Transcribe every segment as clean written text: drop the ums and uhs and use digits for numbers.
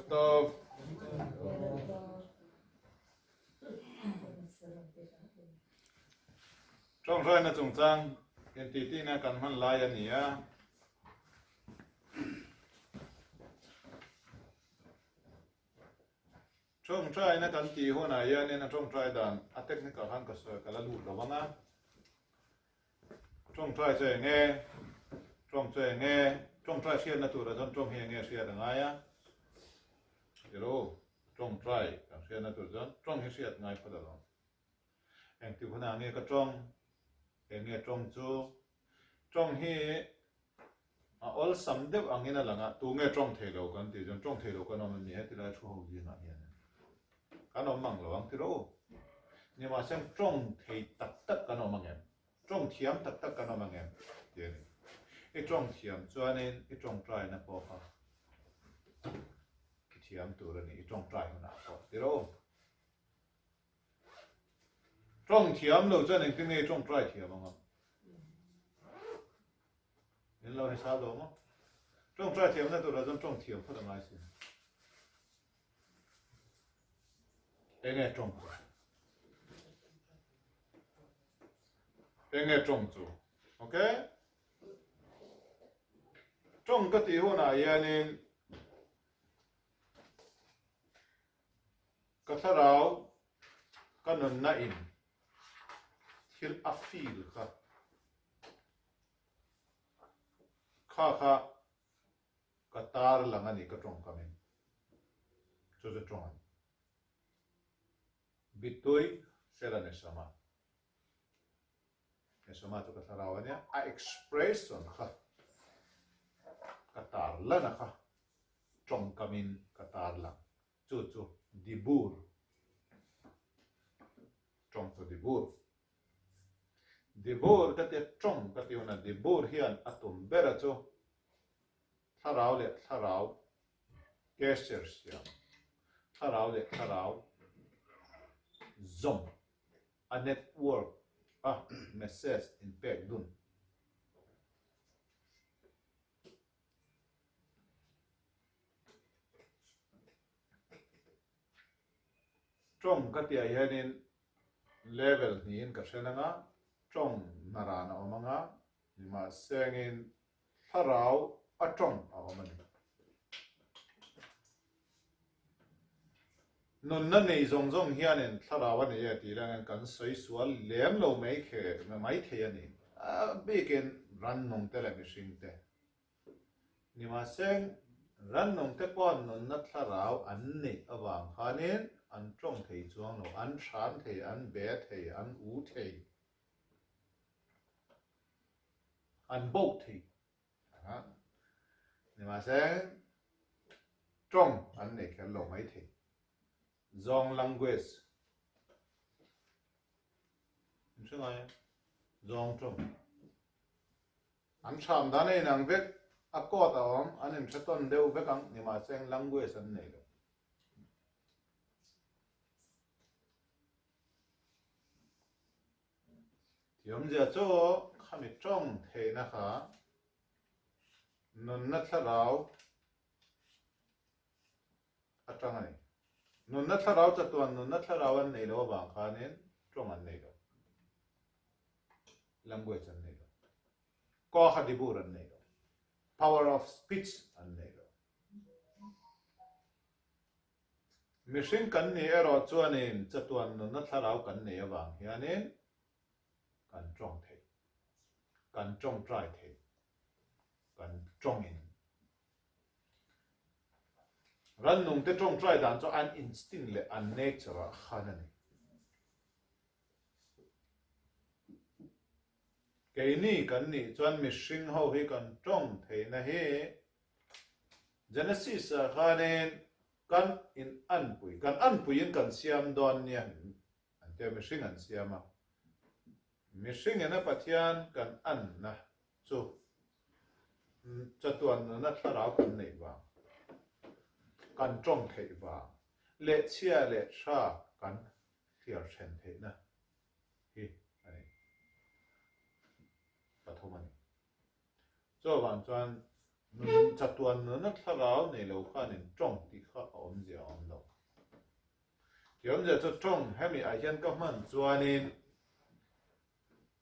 Tov. Trong rồi na chung chang ken ti na kan man lai ania trong trai na kan ti ho na ya ne na trong trai dan a technical han ka so ka la lu lo wanga trong trai che nge trong trai sia na tu ra trong he nge sia da nga ya ro trong trai ka sia na tu trong he sia ngai pa da lo en ti ho na nge ka nghe trong hi all sam deuh angina langa tu nge trong thei lo kan ti jon trong thei lo kan om ni he ti la thu ho ji na hian kan om mang lo ang ti ro ni ma sem trong thei tak tak kan om angem trong thiam tak tak kan om angem ti ni e trong thiam chuanin e trong trai na po kha ki thiam tu ra ni e trong trai na po ti ro trong thiam lo chuan en nghe trong trai thiam anga nên lo hay sao đó mà trong trai thiam na tu ra trong thiam phát mai xin em nghe trong chú ok trong cái tí hồ này nên cái thà rau cái nón na in hill afil kha kha katar langani ka Tawngkam cho trong bitoi sera nesama to ka tharawania a expression kha katar lana kha Tawngkamin katar lang chu dibur trong to dibur ka te trong ka te una dibur hian atum bera chu tharau gestures ya tharau zom a network a message impact dun trong ka te hianin level ni in ka senanga trong narana omanga nima sengin tharau a trong a omani non na nei zong hianin tharau ani ya ti lang kan soi sual lem lo mai the ani a beken ran nong tele machine te nima seng ran nong te pon non na tharau an nei awang khanin an trong thei chuang lo an than thei an be thei an u thei an bốc thì nhưng mà sẽ trong anh này cái lỗ mấy thì dòng language chứ ngay dòng trong anh chạm đá này nàng viết à có tao anh em sẽ tuân đều viết anh nhưng mà sẽ language anh này được thì hôm giờ cho khami trong thế na kha non na tharau atang này non na tharau cha tuan non na tharau an nei lo bang kha nen trong an nei lo language an nei lo ko kha dibur an nei lo power of speech an nei lo machine kan ni ero chuanin cha tuan non na tharau kan nei awang hianin kan trong the kan trong trai the kan trong in ran nung te trong trai dan cho an instinct le an nature khanani ke ni kan ni chuan mishing ho hi kan trong the na he genesis khanen kan in an pui in kan siam don nia an te mishing an siama mishing ena pathian kan an na chu chatuan na tharau kan nei wa kan trong thei wa le chia le sha kan thiar chen thei na hi ani pathomani cho wan chuan nun chatuan nun na tharau nei lo khanin tong ti kha om je om lo yom je chu tong hemi a hian ka man chuanin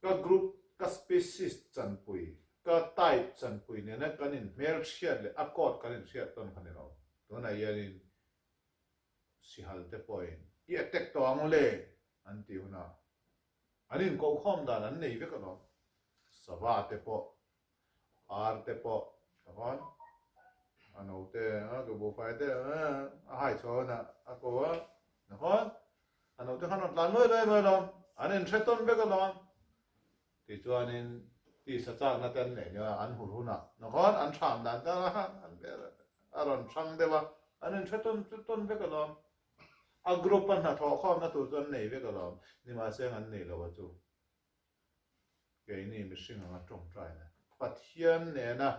ka group ka species chan pui ka type chan pui ne na kanin mer thiat le accord kanin thiat ton khanin lo to na yanin si hal te point i attack to ang le an ti huna anin ko khom dan an nei ve ka lo sava te po ar te po kon ano te a go bo fai te a hai cho na a ko na kon ano te khanon lan noi dai mai lo anin theton be ka lo ti chuanin ti sa chak na ten le nya an hu hu na na kon an tham dan ta an be aron thang de wa anin theton be ka lo a group an na tho khom na tu chon nei ve ka lo ni ma se an nei lo wa chu ke ni mi sing ang tong trai na pathian ne na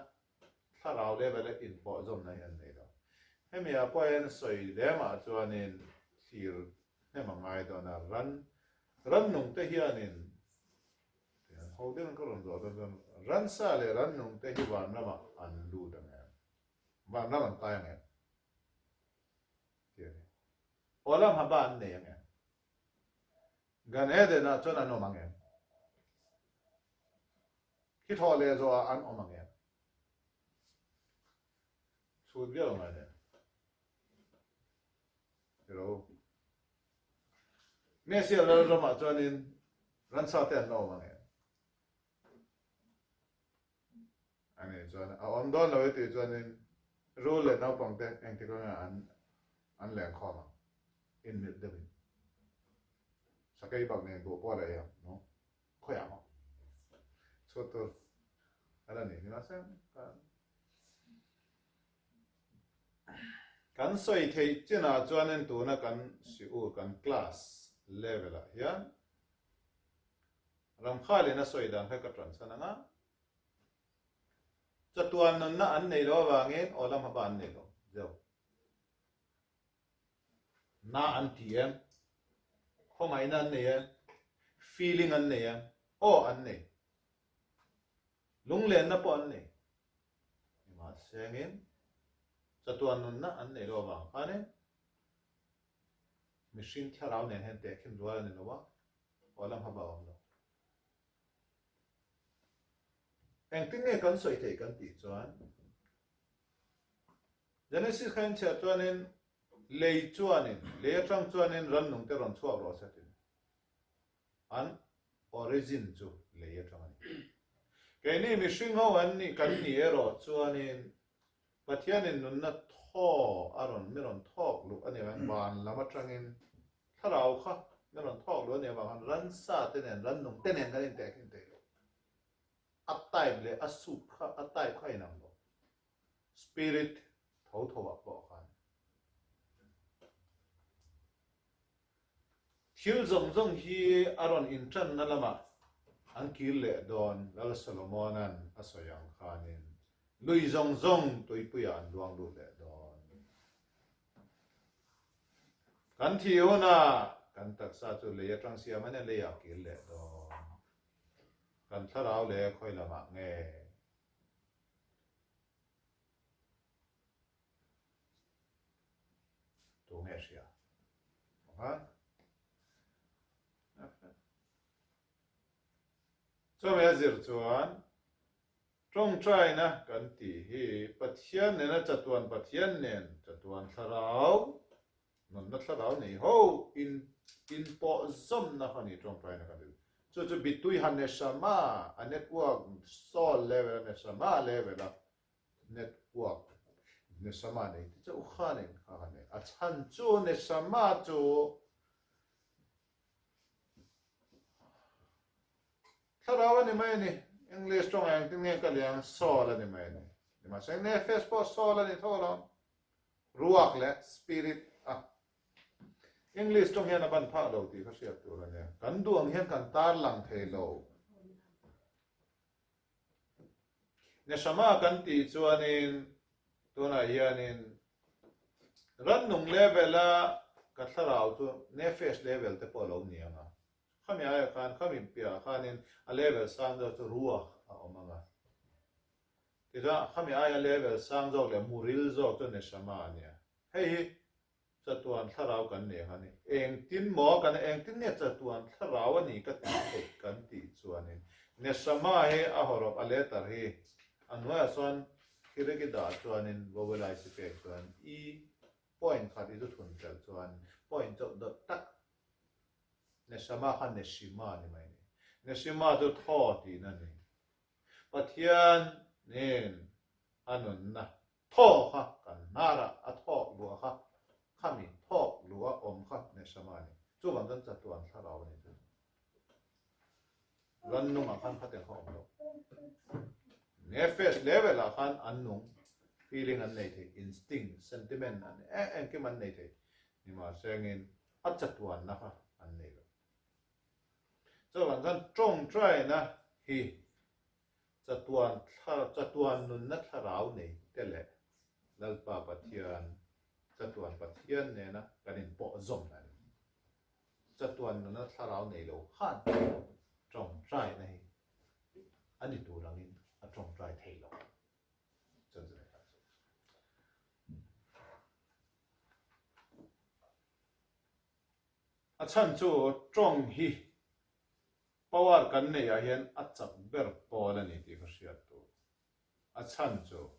tharau le ba le in po zom na yan nei lo hemi a poen soi le ma chuanin thir ne ma ngai do na ran nung te hianin ho den ko ron do don ran sa le ran nung te hi wan na ma an lu da nge wan na man ta nge ti ni olam ha ba an ne nge gan he de na chon an no ma nge ki tho le zo an o ma nge su bia ma ne ro me sia la ro ma chonin ran sa te no ma nge ani chuan a om don lo ti chuanin rule le nau pang te eng ti ko an leng khoma in mil de sakai bak ne go po la ya no khoya mo so to ala ni na sen kan soi thei chena chuanin tu na kan si u kan class level a hian ram khale na soi dan kha ka tran sana nga chatuan nan na an nei lo wangin olam ha ban nei lo zo na an tiem khomai na an nei feeling an nei o an nei lung len na po an nei ma sengin chatuan nan na an nei lo wang ane machine tharau nen hen te khin dual ni lo wa olam ha ba om lo eng tin nge kan soi thei kan ti chuan Genesis khain cha chuanin lei chuanin le atang chuanin ran nung te ron chuak ro sa tin an origin chu le atang ani ke ni mi hring ho an ni kan ni ero chuanin pathianin nun na tho aron mi ron thok lu ani wang ban lama tangin tharau kha mi ron thok lu ani wang ran sa te nen ran nung te nen kan te kin te atai le asup kha atai khai nam lo spirit tho tho wa po khan thil zong zong hi aron in tran na lama an kil le don lal solomonan asoyang khanin lui zong zong toi puyan luang lu le don kan thi ona kan tak sa chu le atang sia mane le ya kil le don kan tharau le khoi lama nge to nge sia ha cho me zir chuan Tawngtaina kan ti hi pathian ne na chatuan pathian nen chatuan tharau non na tharau nei ho in po zom na khani Tawngtaina kan ti chu bitui han ne sama a network sol level ne sama level a network ne sama nei chu khane khane a chan chu ne sama chu tharau ni mai ni English trong ang tin nge ka liang sol ani mai ni ma sang ne Facebook sol ani thola ruach le spirit a English trong hian ban pha lo ti kha sia tu la ne kan duang hian kan tar lang thei lo ne sama kan ti chuanin tuna hianin ran nung level a ka tharau tu ne face level te po lo ni anga khami ai khan khami pia khanin a level sang da chu ruach a omanga thì ra khami ai level sang zo le muril zo to ne sama nia hei chatuan tharau kan ne hani eng tin mo kan eng tin ne chatuan tharau ani ka ti kan ti chuanin ne sama he a horop ale tar he anwa son kiregi da chuanin vowelai si pe chuan I point khat I thun tel chuan point zo da tak ne sama khan ne shima ni mai ni ne shima to tho ti na ni pathian nen anun na tho kha kan nara a tho lu kha khami tho lu a om kha ne sama ni chu wan dan chatuan tharau ni chu ran nu ma khan kha te kho lo ne face level a khan an nung feeling an nei the instinct sentiment an en ke man nei the ni ma sengin a chatuan na kha an nei lo chu wan dan trong try na hi chatuan nun na tharau nei tele lalpa pathian chatuan pathian ne na kanin po zom na chatuan nun na tharau nei lo khan trong try na hi ani tu rangin a trong try thei lo chân chân này a chan chu trong hi power kan nei a hian a chak ber pol ani ti ka hriat tu a chan chu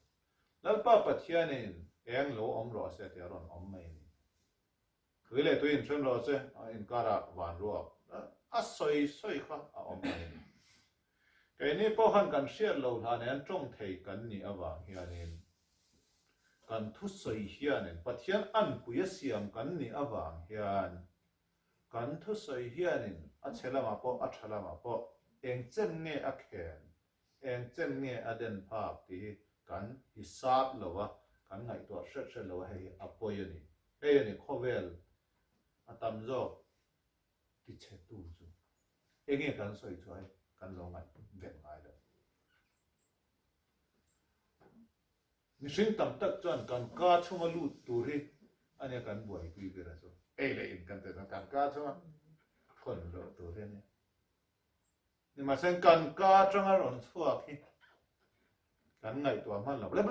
lalpa pathianin eng lo om ro se te ron om mai ni tuile tu in chen ro che in kara wan ro a soi kha a om mai ni cái này bao han kan share lo la nen trong thei kan ni awang hianin kan thu soi hianin pathian an puya siam kan ni awang hian kan thu soi hianin a chelama po a thalama po eng chen nge a khen eng chen nge a den phak ti kan hisab lowa kan ngai to hret lowa hei a poyani hei ani khovel atam zo ti che tu chu enge kan soi chuai kan lo ngai ven ngai da ni shin tam tak chuan kan ka chunga lu tur hi ania kan buai pui vera chu ei le in kan te kan ka chunga khon lo tur he ni ma sen kan ka chunga ron chuak hi kan ngai to man lo le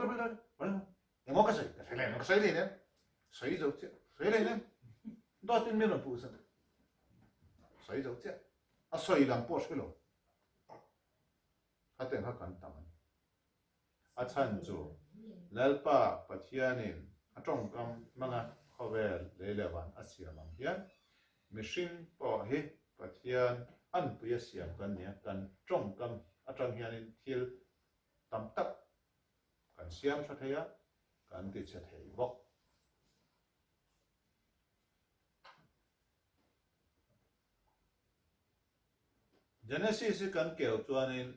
em mo ka sai le no sai ne sai zo che sai le ne do tin mi no pu sa sai zo che a sai lam po shilo haten ha kan tam a chan chu lalpa pathianin a tawngkam manga khovel leilewan a siamang hian mihring po hi pathian an puya siam kan nia kan tawngkam a tang hianin thil tam tak kan siam tha theia kan ti che thei bok Genesis kan keu chuanin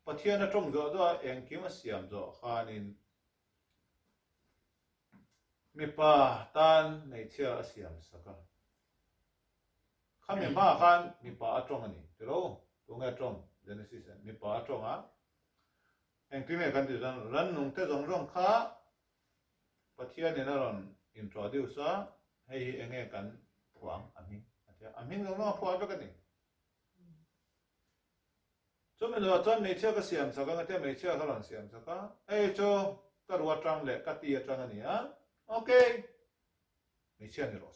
pathian a tong zo do eng kim a siam zo khanin mi pa tan nei chia a siam saka khami ma khan mi pa a tong ani tero tunga tong Genesis mi pa a tong a eng time kan ti ran nung te zong rong kha pathian ne ron introduce a hei enge kan phuang ami no phuang ka ni cho mình lo cho mấy chiếc cái xiêm sao cái mấy chiếc cái lon xiêm sao cái ấy cho cái ruột trăng lệ cái tia trăng này á ok mấy chiếc này rồi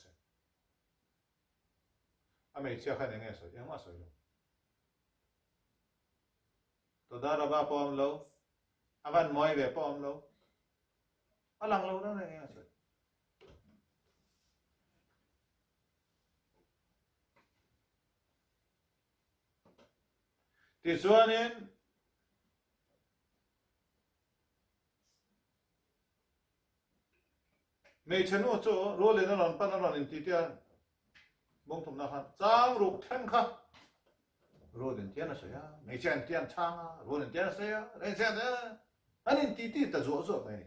à mấy chiếc cái này nghe rồi em mà rồi tôi đã ra ba pom lâu à văn moi về pom lâu à lăng lâu đó này nghe rồi thì cho nên mấy chân ô cho rồi lên nó làm pan nó làm in tiệt bông thùng nào khác trang rục thanh khác rồi đến tiền là sao ya mấy chân tiền trang à rồi đến tiền là sao ya đến tiền đó anh in tiệt ta rõ rõ này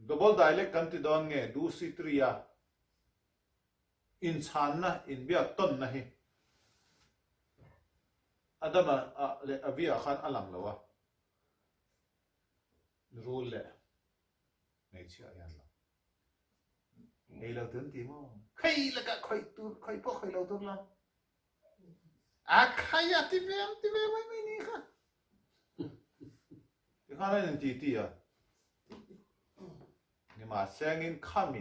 double dialect kan ti don nge du si tria in chan na in bia ton na hi adama le avia khan alang lawa rule le nei chia yan la hay lâu tuần tí mò khay là cả khay po khay lâu tuần lắm à khay à tí về mấy ní khá thì khá là những tí à nhưng mà sang in kami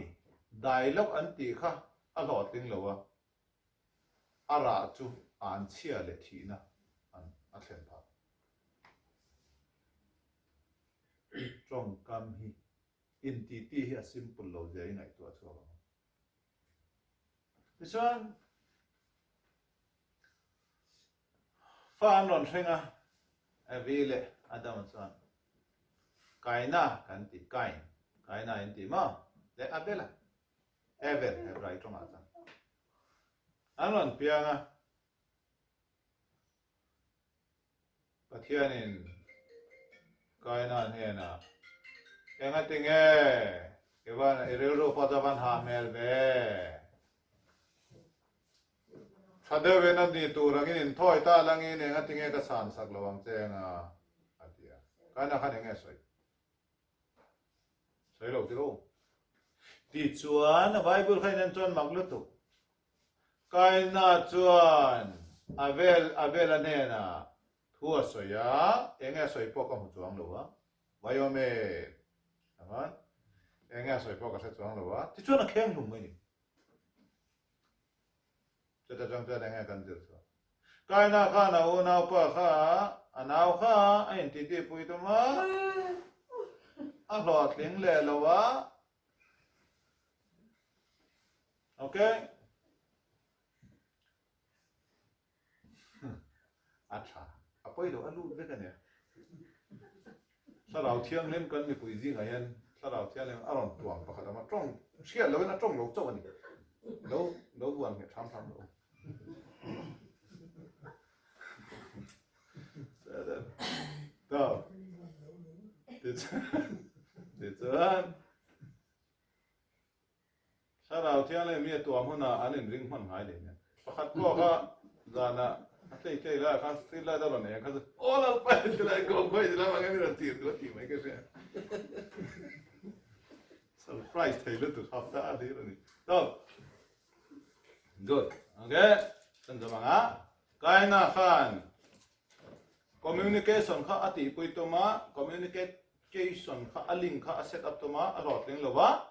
đại lộc anh tí khá à lọt tiếng lâu à à ra chú an chia lệ thị na an à khen pa trong cam hi in tí hi a simple lâu dễ này tua chua this one phan lon thenga avile adam chuan kaina kan ti kaina in ti ma le abela ever he right trong ata an lon pianga pathianin kaina hena enga tinge ewan erelo padavan ha melve Sada về nó đi tu rằng in thôi ta lang in nghe tiếng nghe cái sản sắc lovang cheng à atia cái nào khăn nghe soi soi lâu tiêu đi chuan Bible khai nên chuan mặc lút tu cái na chuan avel anh na thua soi á nghe soi po cái chuang lâu á vay ome đúng nghe soi po cái chuang lâu á thì chuan là khen luôn mấyจะจังจะได้ไงกันจุดสิกายนาข้านาอูนาปะข้าอันเอาข้าไอ้ที่ที่ปุยตัวมาอ่ะหลอดเลี้ยงเล่แล้ววะโอเคอาชาอ่ะปุยตัวอันรู้ด้วยกันเนี่ยถ้าเราเที่ยงเล่นกันมีปุยจริงไงยันถ้าเราเที่ยงเล่นอารมณ์ตัวประคับมาจ้องเชี่ยแล้วนะจ้องหลงจ้องนี่แล้ววันเนี่ยทำหลงđó để cho sao đầu tiên là mi tuam hôm nào anh em ring hoàn hải đấy nhá phát qua cả giờ nè thấy là khá thấy là đâu này khá ô là phải thì lại còn phải thì là mà cái này là tiền mấy cái gì surprise thấy là tụi học ta đấy rồi đó good okay xin chào bạn cái nào khan communication kha ati pui toma communication kha aling kha set up toma rotling lowa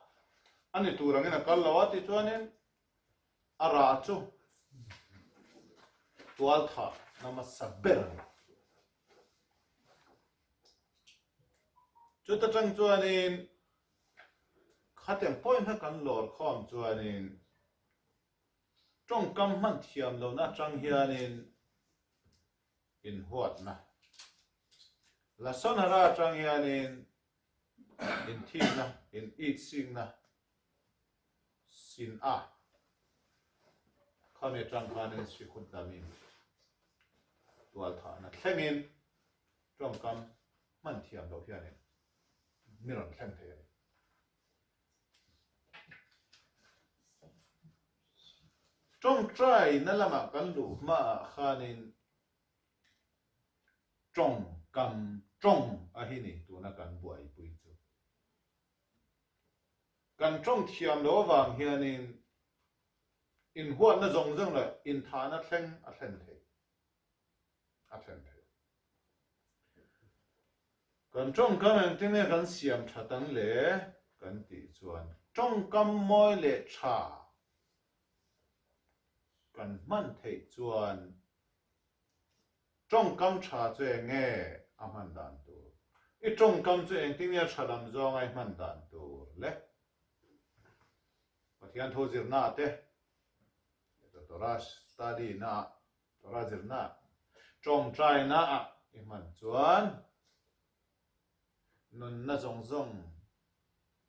ani turangena kal lowa ti chuanin ara chu tual tha nama sabber chu ta chang chuanin khatem point ha kan lor khom chuanin trong kam man thiam lo na chang hianin in huat na la son hara chang hianin in thing na in eat sing na sin a khame chang khanin si khut damin tual tha na thlemin trong kam man thiam lo hianin miron thlem the trong trai na lama kan lu ma khanin trong a hi ni tu na kan buai pui chu kan trong thiam lo wang hianin in huat na zong zong la in tha na thleng a thlen the kan trong kam an tin ne kan siam thatang le kan ti chuan trong kam moi le tha kan man thei chuan trong cam trà chơi nghe am han dan tu i trong cam chơi tiếng nghe trà làm do ngay man dan tu le và thian thô zir na te Torah study na Torah zir na trong trai na i man chuan nun na zong zong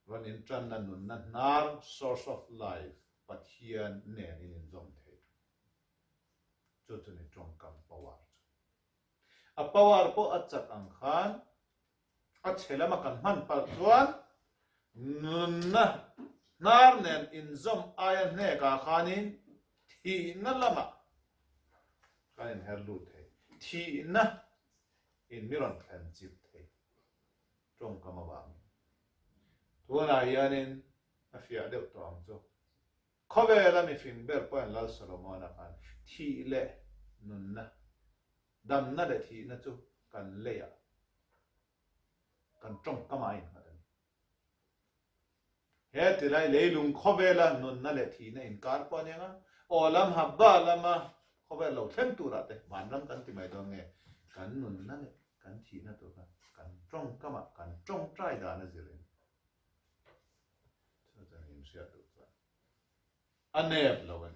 ron in tran na nun na nar source of life pathian ne in zong the chu chu ni trong cam power a power po at chak ang khan at chelama kan man pal chuan na nar nen in zom ayan ne ka khanin thi na lama kanin her lu the thi na in miron khan chip the trong kama wang tuana yanin a fia deuh tawng chu khawe la mi fin ber point lal solomon a khan thi le nun na dam na le thi na chu kan le ya kan tawngkam ai na he ti lai leilung khawe la nun na le thi na in kar pa ne nga olam habba lama khawe lo them tu ra te man ram kan ti mai dong nge kan nun na le kan thi na tu kan tawngkam kan tawng trai da na zirin cho cha nim sia tu cha anep lawan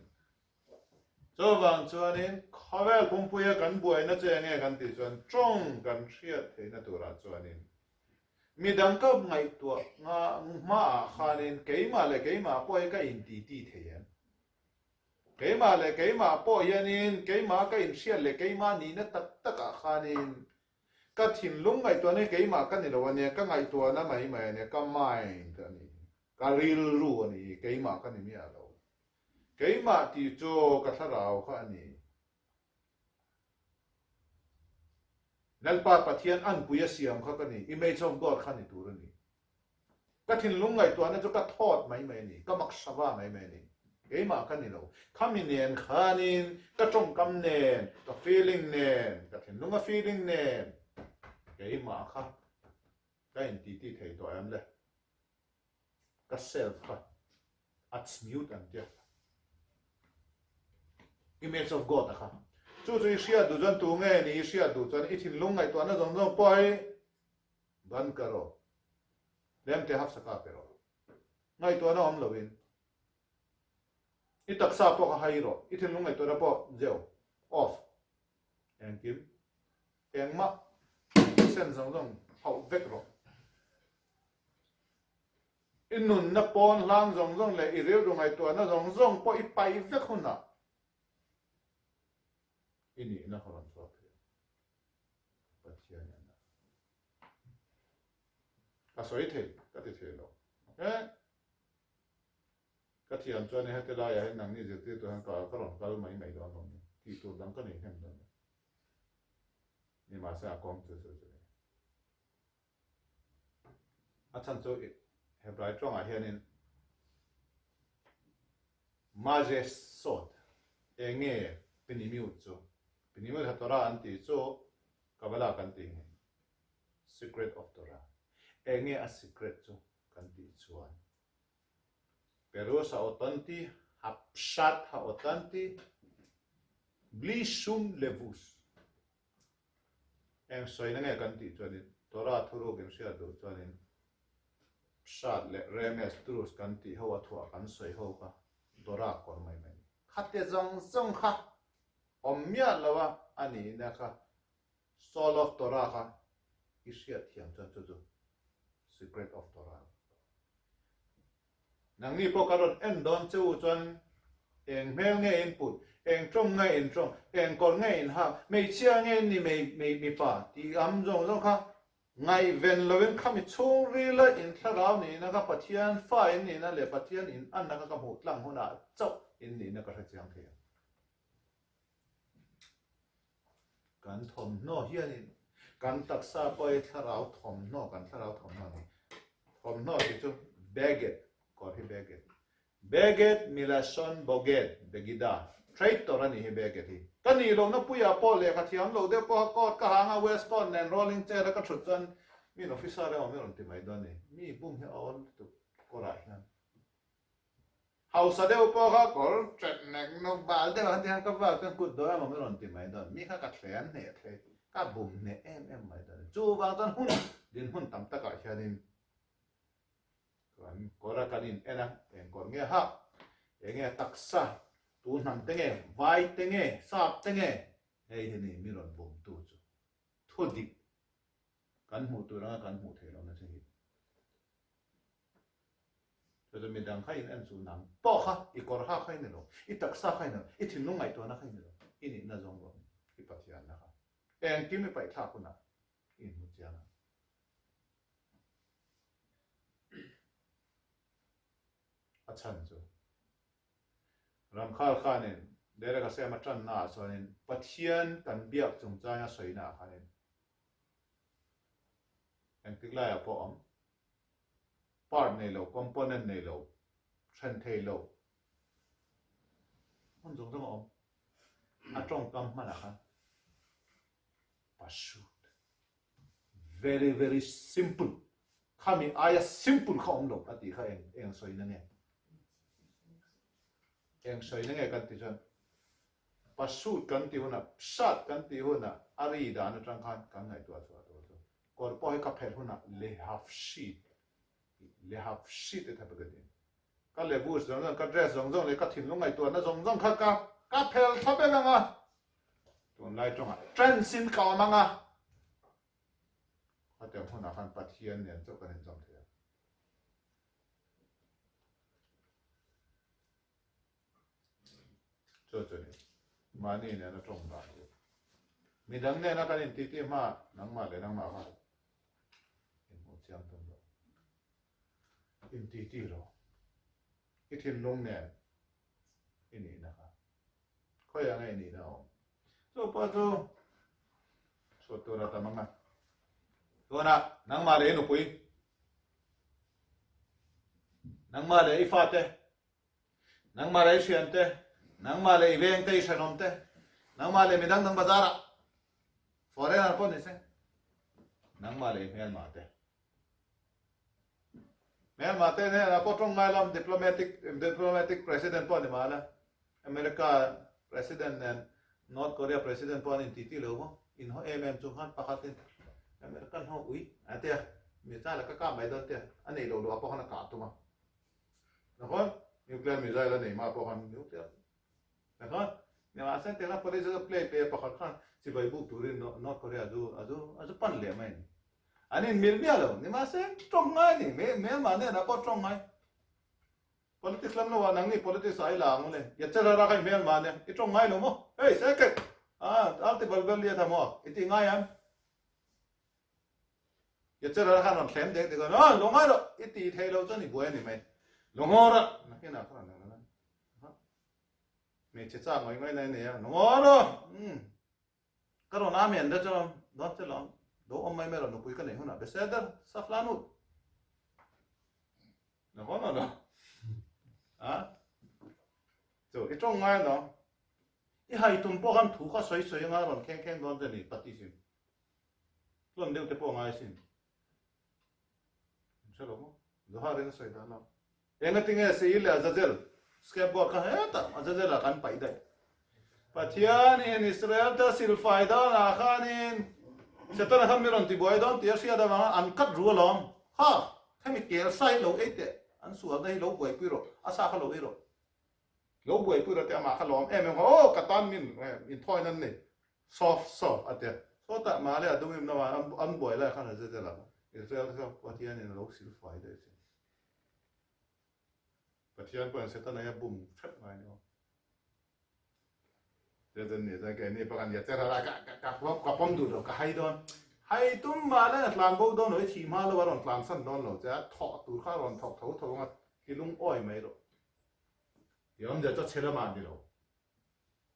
cho wang chuanin khawe pumpuya kan buai na che nge kan ti chuan tawng kan thriat the na tu ra chuanin mi dang ka ngai tua nga ma khanin keima le keima poi ka in ti ti theyan keima le keima po yanin keima ka in hriat le keima ni na tak taka khanin ka thin lung ngai tua ne keima ka ni lo ne ka ngai tua na mai mai ne ka mai ta ni ka ril ru ni keima ka ni mi a lo keima ti cho ka tharau kha ni nalpa pathian an puya siam kha ka ni image of god kha ni tur ni ka thin lung ngai tua na cho ka thot mai mai ni ka mak sawa mai mai ni keima ka ni lo khaminen khanin ka tawngkam nen ka feeling nen ka thin lunga feeling nen keima kha ka in ti ti thei to am le ka self kha at mute an tia image of god kha chu chu sia du jan tu nge ni sia du chan I thin lung ngai to na jong jong poi ban karo lem te hap saka pero ngai to na om lovin I taksa po ka hai ro I thin lung ngai to na po zeo off and kim eng ma sen jong jong hau vek ro inun na pon lang jong jong le I reu du ngai to na jong jong po I pai vek huna ini na horan so pathian na ka soi the ka ti the lo ka thi an chuan he te la ya nang ni je ti to han ka ron kal mai mai do no ti tu dang ka ni hem do ni ma sa kong chu chu a chan chu he brai tong a hianin maje sot enge pinimiu chu pinimiu ha tora an ti chu kabala kan ti secret of Torah enge a secret chu kan ti chuan pero sa otanti hapshat ha otanti bli shum levus eng soina nge kan ti chuanin Torah thuru gen sia do chuanin shat le remes trus kan ti ho athua kan soi ho ka Torah kor mai mai khate jong jong kha omya lawa ani na kha soul of Torah kha isia thiam cha chu secret of Torah nang ni po karon en don chu chuan eng mel nge input eng trong nge in trong eng kor nge in ha mei chia nge ni mei pa ti am jong jong kha ngai ven lovin khami chung ri la in tharau ni na ka pathian fa in ni na le pathian in an na ka mu tlang huna chau in ni na ka tha chiang the kan thom no hianin kan taksa poi tharau thom no kan tharau thom no ni thom no ti chu baget kor hi baget milashon boget begida traitor ani hi baget hi kani lo na puya po le ka thiam lo de po ko ka hanga west con nen rolling chair ka thut chan min officer re omer on ti mai don ni mi bum he all to kora hian house de po ka kor chat nek no bal de han tiang ka ba kan kut do am omer on ti mai don mi ka thlen ne the ka bum ne em mai don chu wang tan hun din hun tam ta ka hianin kora kanin ena en kor nge ha enge taksa tu nam tenge vai tenge sap tenge hei ni miron bom tu chu thodi kan mu tu ra kan mu the lo na che hi to mi dang khain en chu nam po kha I kor ha khain lo I taksa khain I thin lu ngai to na khain lo ini na jong lo I pathian na kha en kimi pai tha ku na in mu cha na achan chu ram khal khanin dere ka se ma chan na sonin pathian kan biak chung cha ya soina khanin en tikla ya po om part nei lo component nei lo trend thầy lâu không giống giống ông Tawngkam mà là pursuit very very simple kami aya simple không đâu ati kha eng soi na nghe kan ti chan pursuit kan ti hona sát kan ti hona ari da na trang khan kan ngai to kor po ka pher hona le half sheet ta ba din ka le bu zong ka dress zong le ka thin lo ngai to na zong kha ka pher tha be nga tuần lai trong trend xin cầu mang họ tìm hôm nào khăn bát hiền liền cho cái này trong thế cho này mà này nó trong đó mình đăng này nó cái này tí mà nắng mà ha một trăm tuần rồi in tí rồi cái thiên long này in này ha coi yang này nào so pa so so to ra tamanga to na nang ma le no pui nang ma le ifate nang ma le siente nang ma le veng te sanomte nang ma le midang dang bazara foreigner po nise nang ma le mel mate ne na po trong ngai lam diplomatic president po ni mala America president and North Korea president po in titi lo mo in ho chung han pakatin American ho ui atia mi sa la ka mai do tia ani lo po han ka tu ma na kon nuclear missile la nei ma po han nuclear na kon ne ma sa te la police play pakat khan si bai bu turin North Korea aju pan le mai ani mil bia lo ni ma se trong ngai ni me ma ne na po trong ngai politics lam no wa nang ni politics ai la mo le ya chara ra kai mel ma ne I trong ngai lo mo hey second alti balbal liya tha mo iti ngai am ya chara ra kan thlem de ko lo ngai ro iti thei lo chani buai ni mai lo ngora na ke na kha na me che cha ngai nai ne ya ngora ka ro na men da cho don che long do om mai me ro no pui ka nei huna be sedar saflanut na ho no so I trong ngai no I hai tum po kan thu ka soi nga ron khen don de ni pati sin lon deu te po ngai sin chalo mo do ha re na soi da no enga tinge se ile azazel skateboard ka heta azazel kan pai dai patian in Israel ta sil faida na khanin setan han miron ti boy don ti asia da ma an kat ru lom ha thami kel sai lo ete an sual dai lo boy piro asa kha lo iro lo boy piro te ma kha lom em ho ka tan min in thoi nan ni soft ate so ta ma le adu im na ma an boy la kha na je la Israel ka patian in lo sil faida se patian po setan ya bum chat mai no je den ni za ke ni pa kan ya chera ra ka pom du ka hai don hai tum ma la tlang bo don oi thi ma lo ron tlang san don lo ja tho tu kha ron thok tho nga ki lung oi mai ro yom ja cha chela ma ni lo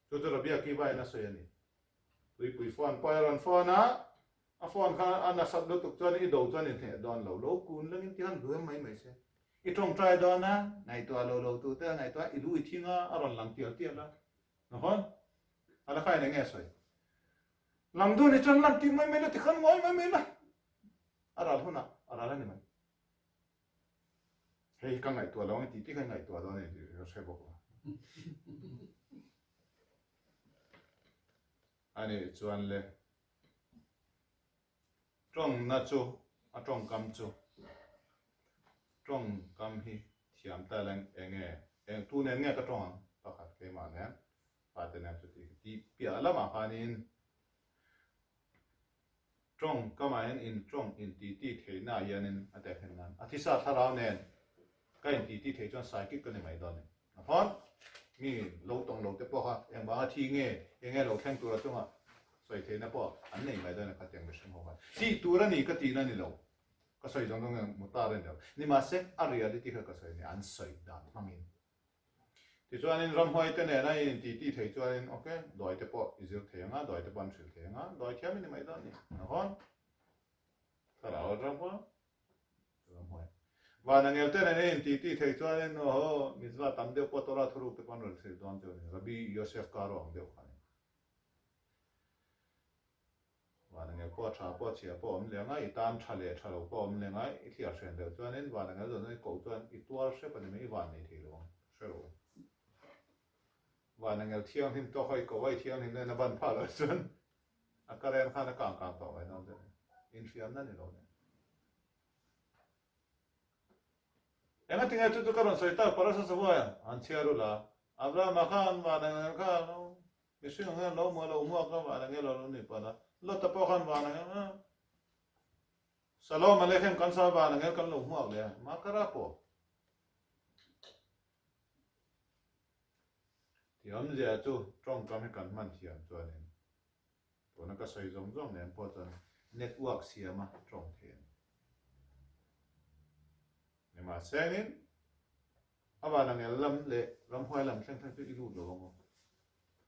to to bia ki bai na so ya ni pui phone poi ron phone a phone kha ana sat do tuk chon I do chon in the don lo kun lang in ti han lu mai se I trong trai don na ngai to lo tu te ngai to I lu I thinga a ron lang tia la no hon ala khai ne nge soi lam du ni chan lam ti mai me la ti khan ngoi mai me la ara huna ara la ni man hei ka ngai to lo ngai ti ngai to lo ne ro se bo ani chuan le trong na chu a Tawngkam chu Tawngkam hi thiam ta lang eng tu ne nge ka tawng pakhat ke ma ne Patenam tu ti pia lama khanin Tawngkam in ti thei na yanin ate henan athisa tharau nen ka in ti thei chon psychic ka ni mai don ni phon mi lo tong lo te po ha eng ba thi nge lo thang tu ra tu ma soi thei na po an nei mai don ka teng be shim ho ba ti tu ra ni ka ti na ni lo ka soi jong dong mu ta ren ni ma se a reality ka soi ni an soi da mangin thì cho nên ram hoi tên này thì thấy cho nên ok đòi tới bộ Israel thấy ngã đòi tới ban Israel thấy ngã đòi theo mình mấy đó nhỉ nó hon thà nào ram hoi và năng nghèo tên này nên tí thấy cho nên nó mitzvah tam đều po Torah thuru pe con rồi sẽ đoán cho nên Rabbi Yosef Karo đều phải và năng nghèo po cha po chia po ông liền ngay tam cha lệ cha lâu po ông liền ngay ít hiểu chuyện đều cho nên và năng nghèo rồi nên cầu cho ít tua sẽ phải mấy vạn này thì luôn sẽ rồi và năng nghèo thiêng thì tôi hay cầu vay thiêng thì nên là ban phá rồi cho nên cái này khá là càng tao vậy nó đấy in phiềnนั่นนี่เราเนี่ยยังไงที่ไงทุกคนสายตาปราศจากว่าอันเชื่อรู้ละอับราฮัมข้านว่านั่งข้านเราไม่ใช่เงี้ยเราเมื่อเราหัวกันว่านั่งเงี้ยเรานี่ปะนะเราตะปอกันว่านั่งเงี้ยสโลมาเลเข็มกันซาว่านั่งเงี้ยกันเราหัวเลยมากระปอที่อันเดียจูจ้องกันให้กันมันเทียนตัวนี้ตัวนั้นก็ใส่จงเนี่ยพอจะเน็ตเวิร์กเสียมาจ้องเทียนเนี่ยมาเส้นนี้อาว่านั่งเงี้ยลำเละลำห้อยลำเส้นที่อีรูดลง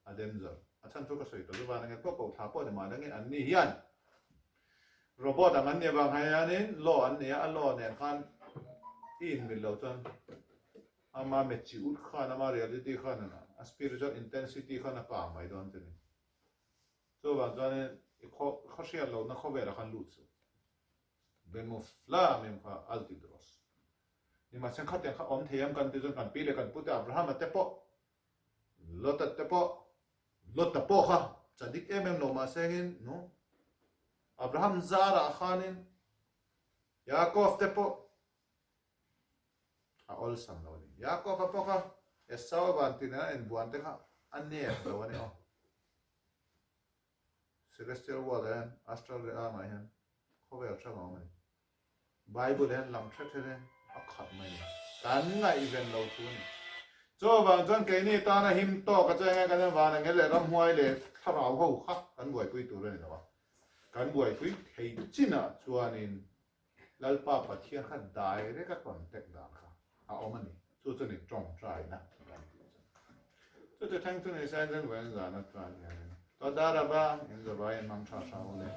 อาเดนเซอร์อาฉันทุกข์ก็ใส่ตัวว่านั่งเงี้ยก็เป่าท้าป้อเนี่ยมานั่งเงี้ยอันนี้ยันโรบอทอันนี้บางไงอันนี้ล้ออันนี้อันล้อเนี่ยขันอินมิลเลจนอามาเมจิอุดขันอามาเรียลิตี้ขันนะspiritual intensity ขันก็ไม่โดนตัวนี้ตัวบางตัวเนี่ยเขาเชื่อเรานะเขาเวลาขันลุดเป็นมุฟลามิมค่ะอัลติดรอสนี่มาเช่นขัดอย่างข้าอมเทียมกันที่จนกันปีเลยกันพุทธอับราฮัมมาเตปะลดเตปะลดเตปะค่ะจะดิกเอ็มโนมาเช่นนู้อับราฮัมซาระขันินยาโคฟเตปะอาออลสัมโนนี่ยาโคฟเตปะค่ะเอสซาวบันตินะอินบัวนเตค่ะอันนี้ตัวนี้อ๋อ celestial world เอง astral realm เองเขาเวลช่างเอาไหม Bible เองลำเช็ดเองอักขัดไหมกันไงอีเวนต์เราทุนโจ้บางจนเกนี่ตานะหิมโตก็จะไงกันวานังเงี้ยเลยรำห้วยเลยถ้าเราเขาขัดกันบ่อยคุยตัวเรื่องนี้วะกันบ่อยคุยให้จีน่ะชวนนินแล้วป้าปัดเทียนขัดได้เรียกกันเต็กด่างค่ะเอามันนี่สู้จนนี่จงใจนะสู้จะทั้งตัวในเส้นเรื่องเวรสารนัดกันอย่างนี้ตอนดาราบ้างอินทร์บายันมังชาชาวเลย